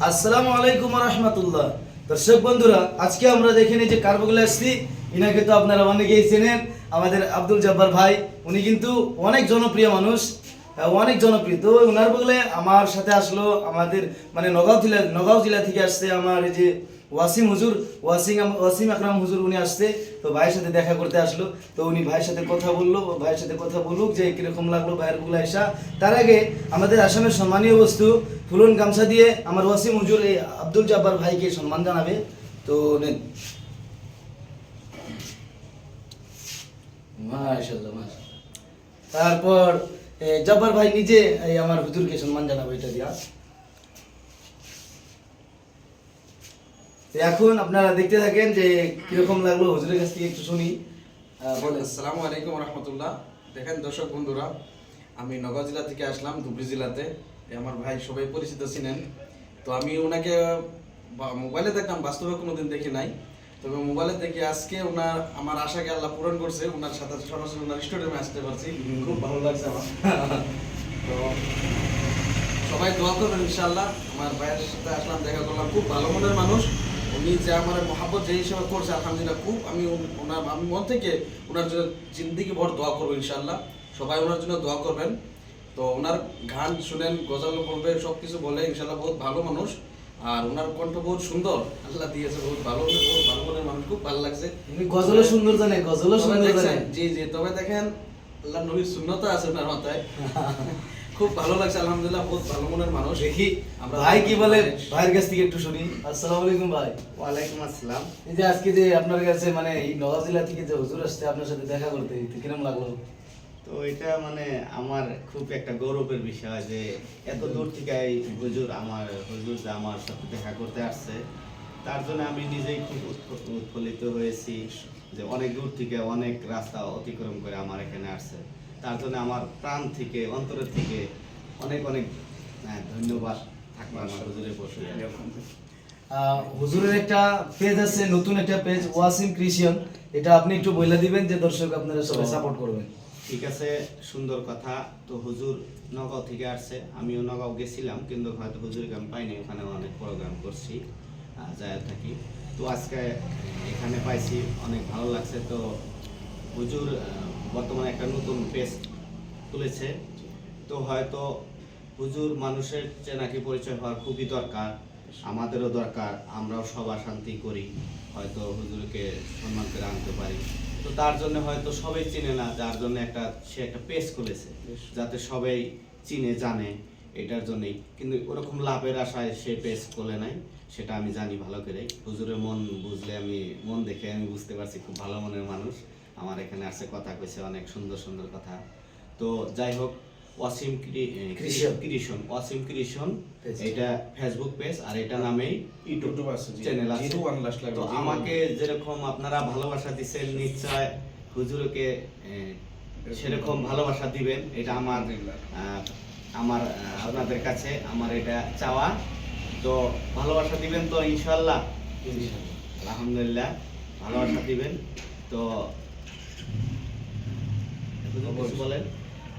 আসসালামু আলাইকুম ওয়া রাহমাতুল্লাহ। দর্শক বন্ধুরা, আজকে আমরা দেখে নিই যে কার বগলে আসছি। ইনাকে তো আপনারা অনেকেই চেনেন, আমাদের আব্দুল জব্বার ভাই। উনি কিন্তু অনেক জনপ্রিয় মানুষ, অনেক জনপ্রিয়। তো ওনার বগলে আমার সাথে আসলো আমাদের মানে নগাঁও জেলা থেকে আসছে আমার এই যে ওয়াসিম আকরাম হুজুর, উনি আসছে। তো ভাইয়ের সাথে দেখা করতে আসলো। তো উনি ভাইয়ের সাথে কথা বললো, ভাইয়ের সাথে কথা বলুক যে কিরকম লাগলো ভাইয়ের বগলে আসা। তার আগে আমাদের আসামের সম্মানীয় বস্তু ফুলন গামছা দিয়ে আমার ওয়াসিম হুজুর এই আব্দুল জব্বার ভাইকে সম্মান জানাবে। তো নেন। মাশাআল্লাহ মাশাআল্লাহ। তারপর জব্বার ভাই নিজে এই আমার হুজুরকে সম্মান জানাবে এটা দিয়া। এখন আপনারা দেখতে থাকেন যে কিরকম লাগলো হুজুরের কাছ থেকে একটু শুনি। বলেন। আসসালামু আলাইকুম রহমতুল্লাহ। দেখেন দর্শক বন্ধুরা, আমি নগাঁও জেলা থেকে আসলাম, ধুবড়ী জেলাতে। আমার ভাই সবাই পরিচিত ছিলেন। তো আমি ওনাকে মোবাইলে দেখলাম, বাস্তবে কোনোদিন দেখি নাই। তবে মোবাইলে দেখি আজকে ওনার আমার আশাকে আল্লাহ পূরণ করছে। ওনার সাথে সরাসরি ওনার স্টুডিয়ামে আসতে পারছি, খুব ভালো লাগছে আমার। তো সবাই দোয়া করবেন ইনশাআল্লাহ। আমার ভাইয়ের সাথে আসলাম, দেখা করলাম, খুব ভালো মনের মানুষ। উনি যে আমার মহাব্বত যে হিসেবে করছে আলহামদুলিল্লাহ, খুব আমি মন থেকে ওনার জন্য জিন্দিগি ভর দোয়া করবো ইনশাআল্লাহ। সবাই ওনার জন্য দোয়া করবেন। তো ওনার গান শুনেন, গজল বলবে, সব কিছু বলে ইনশাআল্লাহ। বহুত ভালো মানুষ, আর ওনার কণ্ঠ বহুত সুন্দর, আল্লাহ দিয়েছে, বহুত ভালো মনের মানুষ, খুব ভালো লাগছে। গজলও সুন্দর জানে, গজলও সুন্দর জানে। জি জি, তবে দেখেন আল্লাহ নবীর সুন্নত আছে ওনার মাথায়। খুব ভালো লাগছে আলহামদুলিল্লাহ, বহুত ভালো মনের মানুষ। দেখি ভাই কি বলে, ভাইয়ের কাছ থেকে একটু শুনি। আসসালামু আলাইকুম ভাই। ওয়ালাইকুম আসসালাম। এই যে আজকে যে আপনার কাছে মানে এই নগাঁও জেলা থেকে যে হুজুর আসছে আপনার সাথে দেখা করতে, কিরকম লাগলো? তো এটা মানে আমার খুব একটা গৌরবের বিষয় যে এত দূর থেকে এই হুজুর যে আমার সাথে দেখা করতে আসছে, তার জন্য আমি নিজেই খুব উৎফুল্লিত হয়েছি যে অনেক দূর থেকে অনেক রাস্তা অতিক্রম করে আমার এখানে আসছে। তার জন্য আমার প্রাণ থেকে, অন্তরের থেকে অনেক অনেক ধন্যবাদ থাকবে আমার হুজুরের প্রতি। হুজুরের একটা পেজ আছে, নতুন একটা পেজ ওয়াসিম ক্রিশ্চিয়ান। এটা আপনি একটু বলে দিবেন যে দর্শক আপনারা সবাই সাপোর্ট করবেন। ঠিক আছে, সুন্দর কথা। তো হুজুর নগাঁও থেকে আসছে, আমিও নগাঁও গেছিলাম, কিন্তু হয়তো হুজুরকে আমি পাইনি। ওখানে অনেক প্রোগ্রাম করছি, যায় থাকি। তো আজকে এখানে পাইছি, অনেক ভালো লাগছে। তো হুজুর বর্তমানে একটা নতুন পেজ খুলেছে। তো হয়তো হুজুর মানুষের চেনাকি পরিচয় হওয়ার খুবই দরকার, আমাদেরও দরকার। আমরাও সবার শান্তি করি, হয়তো হুজুরকে সম্মান করে আনতে পারি। তো তার জন্য হয়তো সবাই চিনে না, যার জন্য সে একটা পেজ খুলেছে যাতে সবাই চিনে জানে, এটার জন্যই। কিন্তু ওরকম লাভের আশায় সে পেজ খুলে নাই, সেটা আমি জানি ভালো করে। হুজুরের মন বুঝলে, মন দেখে আমি বুঝতে পারছি খুব ভালো মনের মানুষ। আমার এখানে আসছে, কথা কইছে, অনেক সুন্দর সুন্দর কথা। তো যাই হোক, ওয়াসিম ক্রিয়েশন এটা ফেসবুক পেজ, আর এটা নামেই ইউটিউব চ্যানেল আছে। তো আমাকে যেরকম আপনারা ভালোবাসা দিচ্ছেন, নিশ্চয় হুজুরকে সেরকম ভালোবাসা দিবেন। এটা আমার আপনাদের কাছে আমার এটা চাওয়া। তো ভালোবাসা দিবেন তো ইনশাআল্লাহ, আলহামদুলিল্লাহ ভালোবাসা দিবেন। তো বলেন।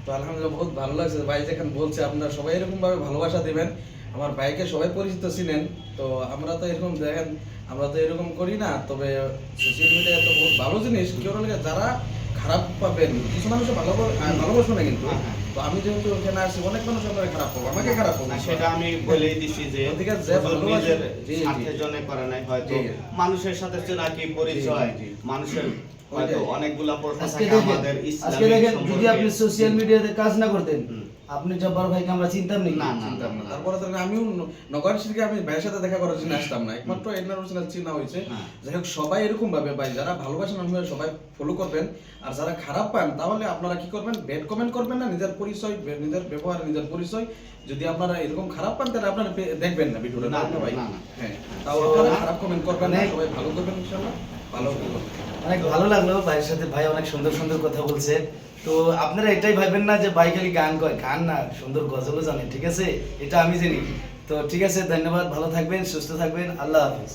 তো আলহামদুলিল্লাহ, বহুত ভালো লাগছে ভাই যেখানে বলছে আপনারা সবাই এরকম ভাবে ভালোবাসা দিবেন। আমার ভাইকে সবাই পরিচিত ছিলেন। তো আমরা তো এরকম দেখেন, আমরা তো এরকম করি না। তবে সোশ্যাল মিডিয়া তো বহুত ভালো জিনিস। কেউ যারা খারাপ পাবেন, কিছু মানুষ ভালোবাসবে না, কিন্তু তো আমি যেহেতু ওখানে আসি, অনেক মানুষ আপনারা খারাপ পাবো, আমাকে খারাপ পাবো, সেটা আমি বলেই দিছি যে নিজের স্বার্থের জন্য করে নাই। হয়তো মানুষের সাথে চেনাকি পরিচয়, মানুষের হয়তো অনেকগুলা প্রশ্ন থাকে আমাদের ইসলামিক। আজকে দেখেন, যদি আপনি সোশ্যাল মিডিয়াতে কাজ না করতেন, আপনি জব্বার ভাইকে আমরা চিনতাম না। তারপরে আমিও নগর থেকে আমি ভাইয়ের সাথে দেখা করার জন্য আসতাম না, একমাত্র ইন্টারন্যাশনাল চিনা হয়েছে। যাই হোক, সবাই এরকম ভাবে ভাই, যারা ভালোবাসেন আপনারা সবাই ফলো করবেন। আর যারা খারাপ পান, তাহলে আপনারা কি করবেন, ব্যাড কমেন্ট করবেন না। নিজের পরিচয়, নিজের ব্যবহার, নিজের পরিচয় যদি আপনারা এরকম খারাপ পান, তাহলে আপনারা দেখবেন না ভিডিওটা। না ভাই, হ্যাঁ, তাও আপনারা খারাপ কমেন্ট করবেন না, সবাই ভালো করবেন ইনশাআল্লাহ। ভালো করবেন। অনেক ভালো লাগলো ভাইয়ের সাথে, ভাই অনেক সুন্দর সুন্দর কথা বলছে। তো আপনারা এটাই ভাববেন না যে ভাই খালি গান কয়, গান না, সুন্দর গজলও জানে, ঠিক আছে? এটা আমি জানি। তো ঠিক আছে, ধন্যবাদ, ভালো থাকবেন, সুস্থ থাকবেন, আল্লাহ হাফেজ।